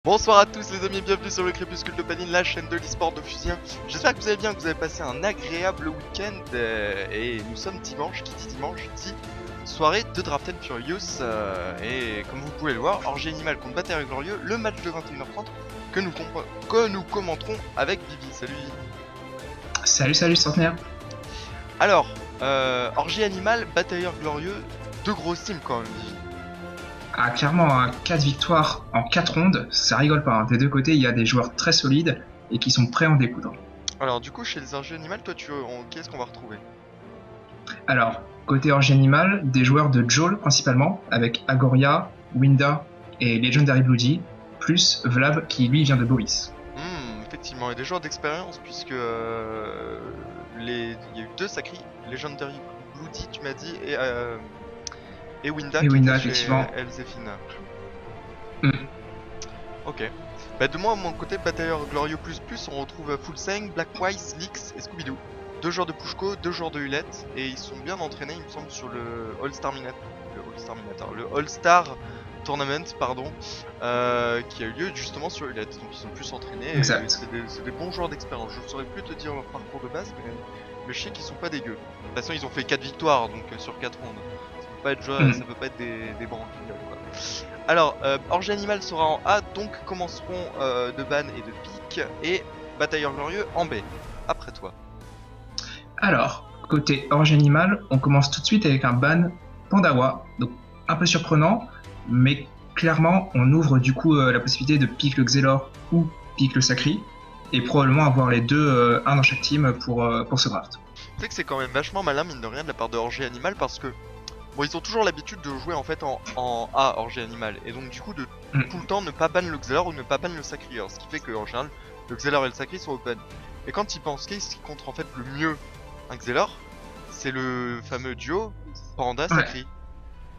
Bonsoir à tous les amis et bienvenue sur le Crépuscule de Panine, la chaîne de l'e-sport de Fusien. J'espère que vous allez bien, que vous avez passé un agréable week-end et nous sommes dimanche, qui dit dimanche dit soirée de Draft and Furious et comme vous pouvez le voir, Orgie Animal contre Bataille Glorieux, le match de 21h30 que nous commenterons avec Bibi. Salut Bibi. Salut Centenaire. Alors, Orgie Animal, Batailleur Glorieux, deux grosses teams quand même Bibi. Ah, clairement, 4 victoires en 4 rondes, ça rigole pas. Hein. Des deux côtés, il y a des joueurs très solides et qui sont prêts à en découdre. Alors, du coup, chez les Orgie Animal, toi, qui est-ce qu'on va retrouver? Alors, côté Orgie Animal, des joueurs de Joel principalement, avec Agoria, Winda et Legendary Bloody, plus Vlab qui lui vient de Boris. Effectivement, et des joueurs d'expérience, puisque il y a eu deux sacrés, Legendary Bloody, tu m'as dit, et Winda, effectivement. Elzefina. Mm. Ok. Bah de moi, à mon côté, Batailleur Glorieux plus, on retrouve Fulsang, Blackwise, Lix et Scooby-Doo. Deux joueurs de Pushko, deux joueurs de Hulette, et ils sont bien entraînés, il me semble, sur le All-Star Tournament, pardon, qui a eu lieu justement sur Hulette. Donc ils sont plus entraînés, et c'est des bons joueurs d'expérience. Je ne saurais plus te dire leur parcours de base, mais je sais qu'ils sont pas dégueux. De toute façon, ils ont fait 4 victoires, donc sur 4 rondes. Ça peut pas être des branquilles quoi. Alors, Orgie Animal sera en A, donc commenceront de ban et de pique, et Batailleur Glorieux en B. Après toi. Alors, côté Orgie Animal, on commence tout de suite avec un ban Pandawa, donc un peu surprenant, mais clairement on ouvre du coup la possibilité de pique le Xelor ou pique le Sacri, et probablement avoir les deux, un dans chaque team pour ce draft. Tu sais que c'est quand même vachement malin mine de rien de la part de Orgie Animal parce que bon, ils ont toujours l'habitude de jouer en fait en A Orgie Animal et donc du coup de tout le temps ne pas ban le Xelor ou ne pas ban le Sacrieur, ce qui fait que en général le Xelor et le Sacri sont open. Et quand ils pensent qu'ils contre en fait le mieux un Xelor, c'est le fameux duo Panda Sacri.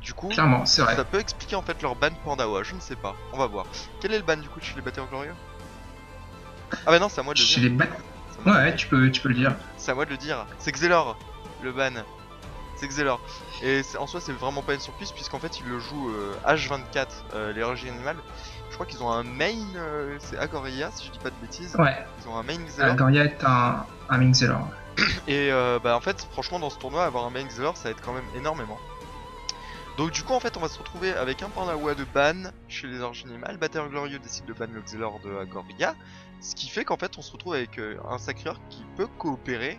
Du coup, clairement, c'est vrai. Ça peut expliquer en fait leur ban Pandawa, je ne sais pas, on va voir. Quel est le ban du coup chez les Batailleurs Glorieux? Ah bah non, c'est à moi de le dire. Chez les ouais, tu peux le dire. C'est à moi de le dire. C'est Xelor le ban. C'est Xelor. Et en soi, c'est vraiment pas une surprise puisqu'en fait, ils le jouent H24, les Orgie Animal. Je crois qu'ils ont un main, c'est Agoria si je dis pas de bêtises. Ouais. Ils ont un main Xelor. Agoria est un main Xelor. Et bah en fait, franchement, dans ce tournoi, avoir un main Xelor, ça aide quand même énormément. Donc du coup, en fait, on va se retrouver avec un Pandawa de ban chez les Orgie Animal. Batailleur Glorieux décide de ban le Xelor de Agoria. Ce qui fait qu'en fait, on se retrouve avec un Sacrieur qui peut coopérer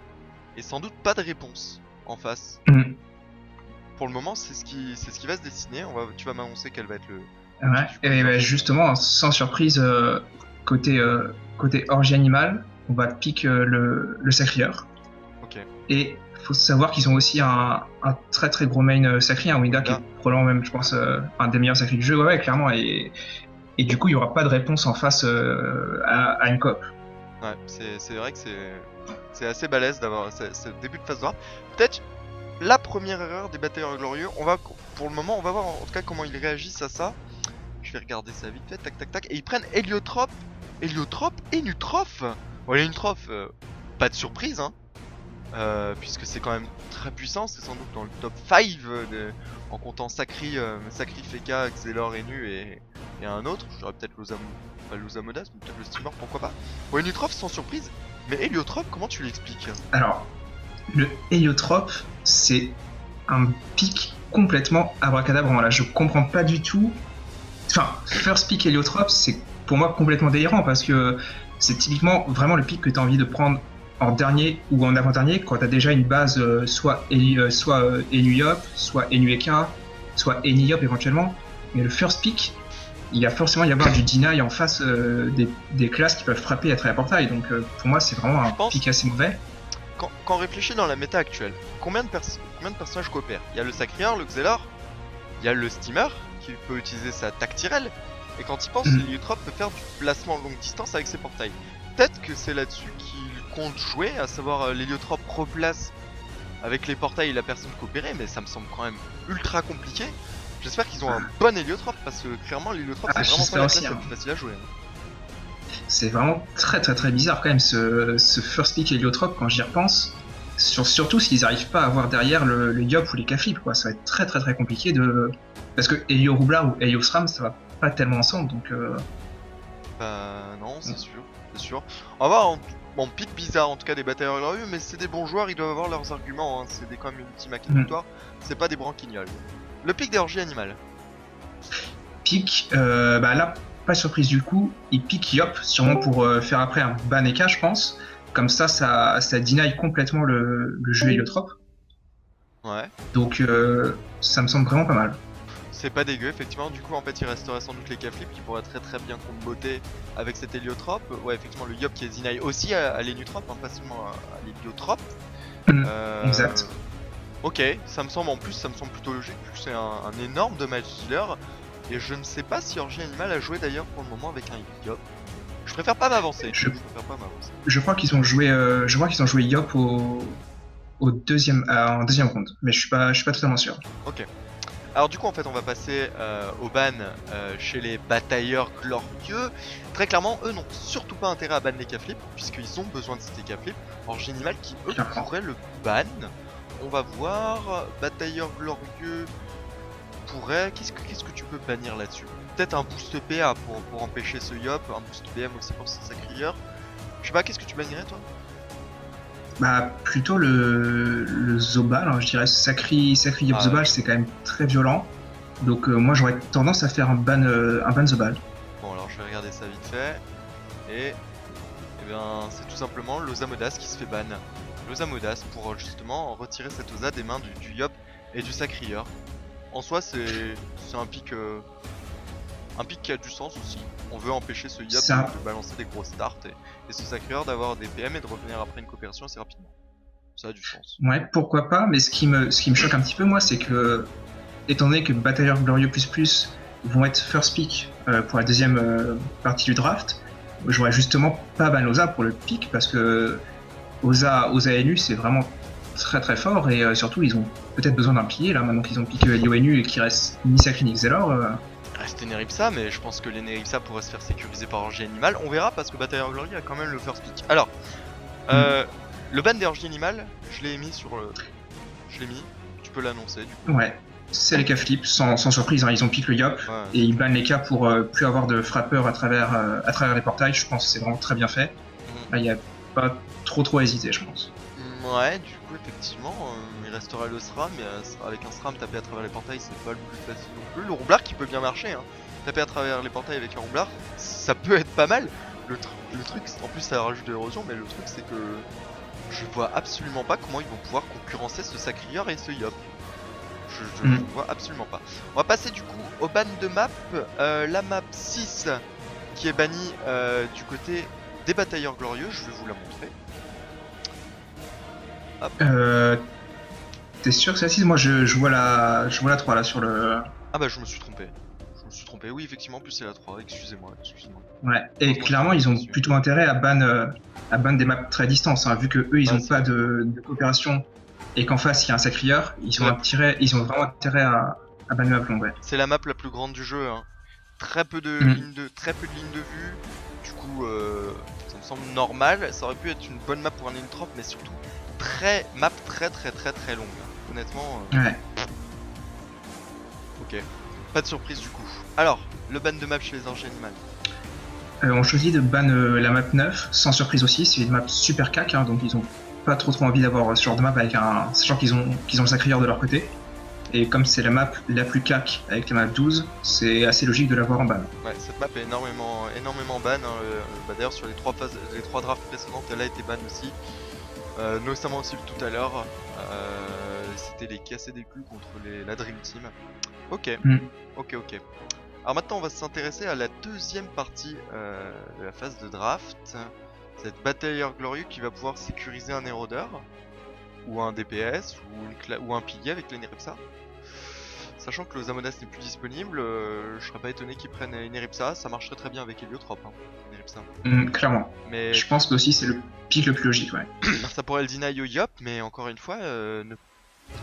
et sans doute pas de réponse en face. Pour le moment, c'est ce qui va se dessiner. Tu vas m'annoncer quel va être le. Ouais. Et bah, justement, sans surprise, côté Orgie Animal, on va pick le Sacrieur. Ok. Et faut savoir qu'ils ont aussi un très très gros main Sacri, un Winda qui est probablement même, je pense, un des meilleurs Sacri du jeu, ouais, clairement. Et du coup, il n'y aura pas de réponse en face à une coop. Ouais, c'est vrai que c'est assez balèze d'avoir ce début de phase droite. Peut-être la première erreur des Batailleurs Glorieux. Pour le moment, on va voir en tout cas comment ils réagissent à ça. Je vais regarder ça vite fait, tac tac tac. Et ils prennent Héliotrope et Nutroph. Bon, les Nutroph, pas de surprise, hein. Puisque c'est quand même très puissant, c'est sans doute dans le top 5 en comptant Sacri, Feka, Xelor et Nu et un autre. J'aurais peut-être Losamodas, mais peut-être le streamer, pourquoi pas. Bon, Nutroph sans surprise, mais Héliotrope, comment tu l'expliques? Alors, le Héliotrope, c'est un pic complètement abracadabrant. Là, je comprends pas du tout. Enfin, first pick Héliotrope, c'est pour moi complètement délirant parce que c'est typiquement vraiment le pic que tu as envie de prendre en dernier ou en avant-dernier quand tu as déjà une base soit Enuyop, soit Enueka, soit Eniyop éventuellement. Mais le first pick, il va forcément y avoir du deny en face des classes qui peuvent frapper à travers portail. Donc pour moi, c'est vraiment un pick assez mauvais. Quand on réfléchit dans la méta actuelle, combien de personnages coopèrent? Il y a le Sacrieur, le Xelor, il y a le Steamer qui peut utiliser sa Tactirelle. Et quand il pense, l'Héliotrope peut faire du placement longue distance avec ses portails. Peut-être que c'est là-dessus qu'il compte jouer, à savoir l'Héliotrope replace avec les portails et la personne coopérée, mais ça me semble quand même ultra compliqué. J'espère qu'ils ont un bon Héliotrope parce que clairement l'Héliotrope c'est vraiment pas la classe la plus facile à jouer. C'est vraiment très très très bizarre quand même ce first pick Héliotrope quand j'y repense. Surtout s'ils n'arrivent pas à avoir derrière le Yop ou les K-Flip, quoi. Ça va être très très très compliqué de. Parce que Helio Rubla ou Helio Sram ça va pas tellement ensemble donc. Bah non, c'est sûr, c'est sûr. On va voir en pic bizarre en tout cas des batailleurs glorieux, mais c'est des bons joueurs, ils doivent avoir leurs arguments, hein. C'est quand même une team à 4 victoires, c'est pas des branquignoles. Le pic des orgies animales. Pique, bah là, pas surprise du coup, il pique Yop, sûrement pour faire après un ban EK, je pense. Comme ça deny complètement le jeu héliotrope. Ouais. Donc ça me semble vraiment pas mal. C'est pas dégueu, effectivement. Du coup, en fait, il resterait sans doute les K-Flip qui pourraient très bien comboter avec cet héliotrope. Ouais, effectivement, le Yop qui est deny aussi à l'héliotropes, hein, pas seulement à l'héliotrope. Exact. Ok, ça me semble plutôt logique, vu que c'est un énorme dommage dealer. Et je ne sais pas si Orgie Animal a joué d'ailleurs pour le moment avec un Yop. Je préfère pas m'avancer. Je crois qu'ils ont joué, Yop en deuxième round, mais je suis pas totalement sûr. Ok. Alors du coup en fait on va passer au ban chez les batailleurs glorieux. Très clairement eux n'ont surtout pas intérêt à ban les K-Flip puisqu'ils ont besoin de ces K-Flip. Orgie Animal qui eux pourraient le ban. On va voir, batailleur glorieux pourrait... Qu'est-ce que tu peux bannir là-dessus? Peut-être un boost PA pour empêcher ce Yop, un boost BM aussi pour ce Sacrieur. Je sais pas, qu'est-ce que tu bannirais toi? Bah plutôt le Zobal, hein, je dirais Sacri Yop Zobal, c'est quand même très violent. Donc moi j'aurais tendance à faire un ban Zobal. Bon alors je vais regarder ça vite fait. Et bien c'est tout simplement l'Ozamodas qui se fait ban. L'Ozamodas pour justement retirer cette Oza des mains du Yop et du Sacrieur. En soi c'est un pic qui a du sens aussi. On veut empêcher ce Yop de balancer des grosses starts et ce Sacrieur d'avoir des PM et de revenir après une coopération assez rapidement. Ça a du sens. Ouais, pourquoi pas, mais ce qui me choque un petit peu moi, c'est que, étant donné que Batailleur Glorieux ++ vont être first pick pour la deuxième partie du draft, j'aurais justement pas ban Oza pour le pick parce que Oza NU c'est vraiment très fort et surtout ils ont peut-être besoin d'un pilier là maintenant qu'ils ont piqué Elio NU et qu'il reste ni Sacri ni Xelor. Reste Neripsa, mais je pense que les Neripsa pourraient se faire sécuriser par Orgie Animal. On verra parce que Batailleur Glorieux a quand même le first pick. Alors, le ban des Orgies Animal, je l'ai mis tu peux l'annoncer du coup. Ouais, c'est les K-Flip, sans surprise, hein, ils ont piqué le Yop et ils bannent les K pour plus avoir de frappeurs à travers les portails. Je pense que c'est vraiment très bien fait. Là, il n'y a pas trop à hésiter, je pense. Ouais, du coup, effectivement, il restera le SRAM, mais avec un SRAM taper à travers les portails, c'est pas le plus facile non plus. Le roublard qui peut bien marcher, hein. Taper à travers les portails avec un roublard, ça peut être pas mal. Le truc, en plus, ça rajoute de l'érosion, mais le truc, c'est que je vois absolument pas comment ils vont pouvoir concurrencer ce Sacrieur et ce Yop. Je ne vois absolument pas. On va passer du coup au ban de map, la map 6 qui est bannie du côté des batailleurs glorieux, je vais vous la montrer. T'es sûr que c'est la 6? Moi je vois la 3 là sur le... Ah bah je me suis trompé. Oui effectivement, en plus c'est la 3, excusez-moi. Ouais, et clairement ils ont plutôt intérêt à ban des maps très distance, hein, vu que eux ils ont pas de coopération et qu'en face il y a un Sacrieur, ils ont vraiment intérêt à ban les maps longues. Ouais. C'est la map la plus grande du jeu, hein. Très peu de lignes de vue, du coup ça me semble normal. Ça aurait pu être une bonne map pour un Introp, mais surtout map très longue, honnêtement. Ouais. Ok, pas de surprise du coup. Alors, le ban de map chez les Orgies Animales. On choisit de ban la map 9, sans surprise aussi, c'est une map super cac, hein, donc ils ont pas trop envie d'avoir ce genre de map avec sachant qu'ils ont le Sacrieur de leur côté. Et comme c'est la map la plus cac avec la map 12, c'est assez logique de l'avoir en ban. Ouais, cette map est énormément ban, hein. Bah, d'ailleurs sur les trois drafts précédentes, elle a été ban aussi. Notamment aussi tout à l'heure, c'était les casser des culs contre la Dream Team. Ok. Alors maintenant on va s'intéresser à la deuxième partie de la phase de draft. Cette batailleur glorieux qui va pouvoir sécuriser un érodeur, ou un DPS, ou un pilier avec les Neripsa. Sachant que le Zamodas n'est plus disponible, je serais pas étonné qu'ils prennent Neripsa, ça marcherait très bien avec Héliotrope, hein, Neripsa. Clairement. Mais je pense que aussi c'est le pick le plus logique, ouais. Ça pourrait le deny au Yop, mais encore une fois, ne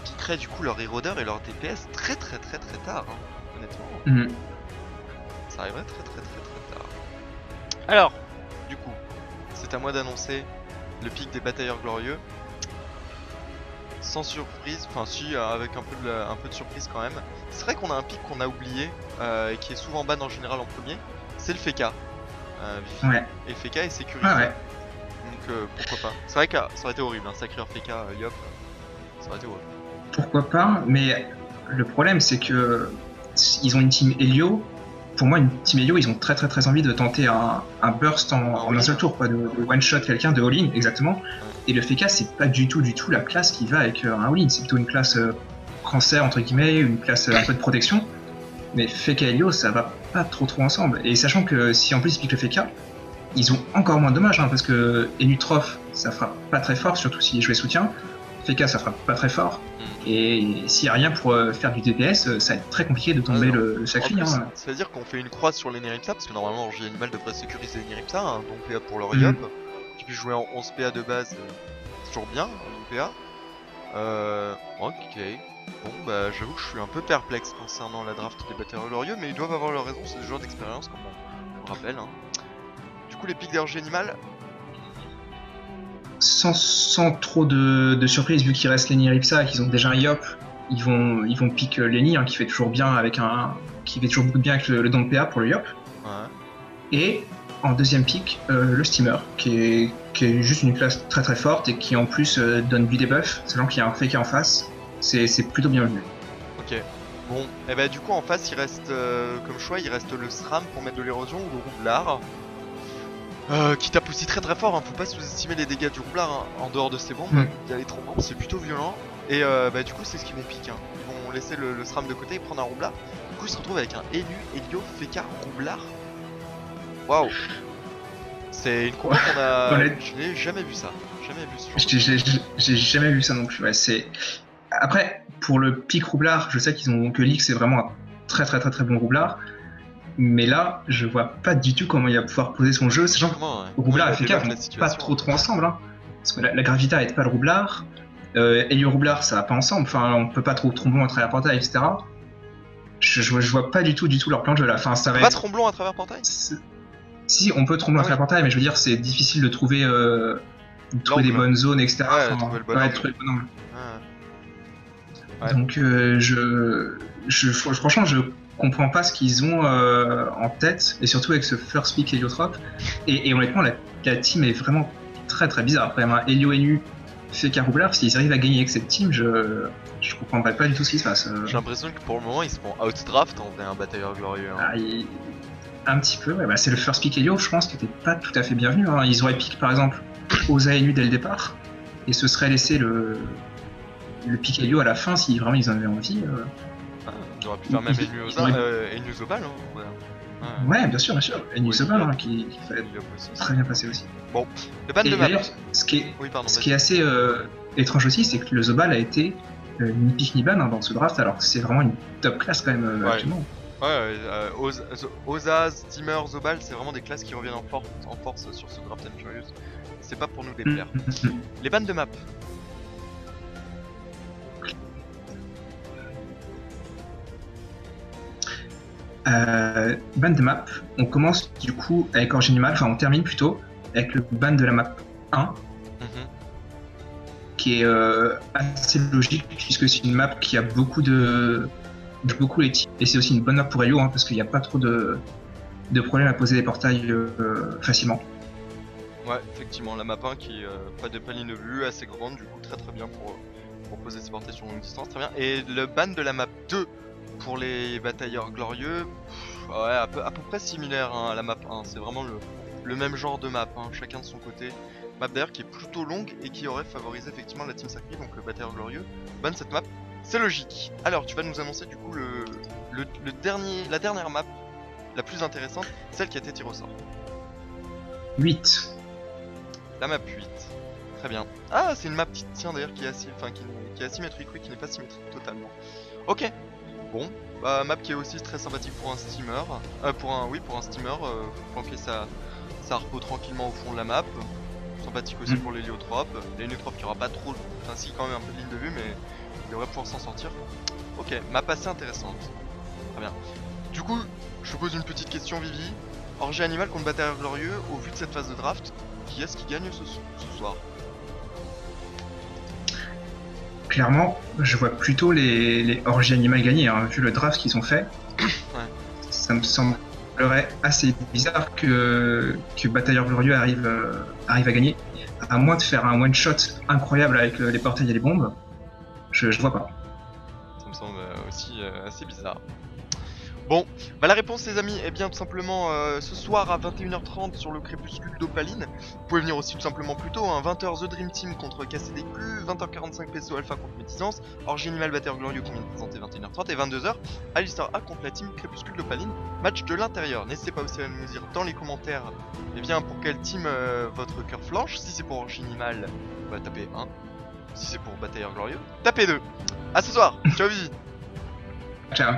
piquerait du coup leur érodeur et leur DPS très tard, hein, honnêtement. Ça arriverait très tard. Alors, du coup, c'est à moi d'annoncer le pick des batailleurs glorieux. Sans surprise, enfin si, avec un peu de surprise quand même. C'est vrai qu'on a un pick qu'on a oublié, et qui est souvent ban en général en premier, c'est le Feka. Ouais. Et Feka est sécurisé. Ah ouais. Donc pourquoi pas. C'est vrai que ça aurait été horrible, hein, sacré Feka, Yop, ça aurait été horrible. Pourquoi pas, mais le problème c'est que ils ont une team Helio. Pour moi, une team Helio, ils ont très envie de tenter un burst en un seul tour, quoi, de one-shot quelqu'un, de all-in, exactement. Ouais. Et le Feka, c'est pas du tout la classe qui va avec un all-in. C'est plutôt une classe cancer, entre guillemets, une classe un peu de protection. Mais Feka et Helio, ça va pas trop ensemble. Et sachant que si en plus ils piquent le Feka, ils ont encore moins de dommages, hein, parce que Enutrof, ça frappe pas très fort, surtout s'il est joué soutien. Feka, ça frappe pas très fort. Et s'il n'y a rien pour faire du DPS, ça va être très compliqué de tomber le sacri. Hein. Ça veut dire qu'on fait une croix sur les Neripsa, parce que normalement Orgie Animal devrait sécuriser les Neripsa, hein, donc PA pour leur Yop. Qui puisse jouer en 11 PA de base, c'est toujours bien, en PA. Ok. Bon, bah j'avoue que je suis un peu perplexe concernant la draft des batailleurs glorieux, mais ils doivent avoir leur raison, c'est des joueurs d'expérience, comme on le rappelle. Hein. Du coup, les pics d'Orgie Animal. Sans trop de surprise, vu qu'il reste Lenny Ripsa et qu'ils ont déjà un Yop, ils vont pick Lenny, hein, qui fait toujours bien qui fait toujours beaucoup de bien avec le don de PA pour le Yop. Ouais. Et en deuxième pick, le Steamer, qui est juste une classe très forte et qui en plus donne du debuff, sachant qu'il y a un Feka en face, c'est plutôt bienvenu. Ok. Bon, et bah du coup en face il reste comme choix, il reste le SRAM pour mettre de l'érosion ou le roublard. Qui tape aussi très fort, hein. Faut pas sous-estimer les dégâts du roublard, hein. En dehors de ses bombes, il y a les trombons, c'est plutôt violent. Et bah du coup c'est ce qu'ils vont piquer, hein. Ils vont laisser le SRAM de côté et prendre un roublard. Du coup ils se retrouvent avec un Elu, Helio, Feka, roublard. Waouh. C'est une combo qu'on a... Je n'ai jamais vu ça. Jamais vu ce genre. J'ai jamais vu ça non plus, ouais, c'est... Après, pour le pic roublard, je sais que Lix c'est vraiment un très bon roublard. Mais là, je vois pas du tout comment il va pouvoir poser son jeu, sachant que roublard et Feka vont pas trop ensemble. Hein. Parce que la Gravita aide pas le roublard, Helio roublard ça va pas ensemble, enfin on peut pas trop trombon à travers portail, etc. Je vois pas du tout leur plan de jeu là. Enfin, ça va pas tromblon à travers portail. Si, on peut tromblon à travers portail, mais je veux dire, c'est difficile de trouver des bonnes zones, etc. Ouais, trouver le bon angle. Ouais. Donc franchement, je comprends pas ce qu'ils ont en tête, et surtout avec ce first pick Heliotrope. Et honnêtement, la team est vraiment très bizarre. Après, Helio Enu, Feka roublard, s'ils arrivent à gagner avec cette team, je comprendrais pas du tout ce qui se passe. J'ai l'impression que pour le moment, ils se font outdraft en vrai un batailleur glorieux. Hein. Un petit peu, ouais, bah c'est le first pick Helio, je pense, qui était pas tout à fait bienvenu. Hein. Ils auraient pick par exemple Oza Enu dès le départ, et ce serait laissé le pick Helio à la fin si vraiment ils en avaient envie. Ils auraient pu faire même Enu Zobal. Hein. Ouais, bien sûr. Enu Zobal, hein, qui fait très bien passer aussi. Bon, le ban de map. D'ailleurs, ce qui est assez étrange aussi, c'est que le Zobal a été ni pick ni ban, hein, dans ce draft, alors que c'est vraiment une top classe quand même actuellement. Ouais, Oza, Steamer, Zobal, c'est vraiment des classes qui reviennent en force sur ce draft and Curious. C'est pas pour nous déplaire. Les bans de map. Ban de map, on commence du coup avec Orgie Animal, enfin on termine plutôt avec le ban de la map 1, qui est assez logique puisque c'est une map qui a beaucoup les types, et c'est aussi une bonne map pour Helio, hein, parce qu'il n'y a pas trop de problèmes à poser des portails facilement. Ouais, effectivement, la map 1 qui pas de ligne de vue, assez grande, du coup très bien pour poser ses portails sur longue distance, très bien. Et le ban de la map 2 pour les batailleurs glorieux, ouais, à peu près similaire, hein, à la map 1, c'est vraiment le même genre de map, hein, chacun de son côté. Map d'ailleurs qui est plutôt longue et qui aurait favorisé effectivement la team sacrée, donc le batailleur glorieux. Ban cette map, c'est logique. Alors tu vas nous annoncer du coup la dernière map, la plus intéressante, celle qui a été tirée au sort. 8. La map 8. Très bien. Ah, c'est une map tiens d'ailleurs qui est asymétrique, oui, qui n'est pas symétrique totalement. Ok. Bon, bah map qui est aussi très sympathique pour un steamer. Pour un steamer, planquer sa harpo tranquillement au fond de la map. Sympathique aussi pour l'héliotrope. L'héliotrope qui aura pas trop, enfin si quand même un peu de ligne de vue, mais il devrait pouvoir s'en sortir. Ok, map assez intéressante. Très bien. Du coup, je te pose une petite question, Vivi. Orgie Animal contre batailleur glorieux, au vu de cette phase de draft, qui est-ce qui gagne ce soir? Clairement, je vois plutôt les Orgie Animal gagner, hein, vu le draft qu'ils ont fait. Ouais. Ça me semble semblerait assez bizarre que Batailleur Glorieux arrive à gagner. À moins de faire un one-shot incroyable avec les portails et les bombes, je vois pas. Ça me semble aussi assez bizarre. Bon, bah la réponse les amis est bien tout simplement ce soir à 21h30 sur le crépuscule d'Opaline. Vous pouvez venir aussi tout simplement plus tôt, hein, 20h The Dream Team contre KCDQ, 20h45 PSO Alpha contre Métisance, Orgie Animal Batailleur Glorieux qu'on vient de présenter 21h30 et 22h Alistar A contre la team crépuscule d'Opaline, match de l'intérieur. N'hésitez pas aussi à nous dire dans les commentaires bien pour quelle team votre cœur flanche. Si c'est pour Orgie Animal, bah tapez 1. Si c'est pour Batailleur Glorieux, tapez 2. A ce soir, ciao Vivi. Ciao.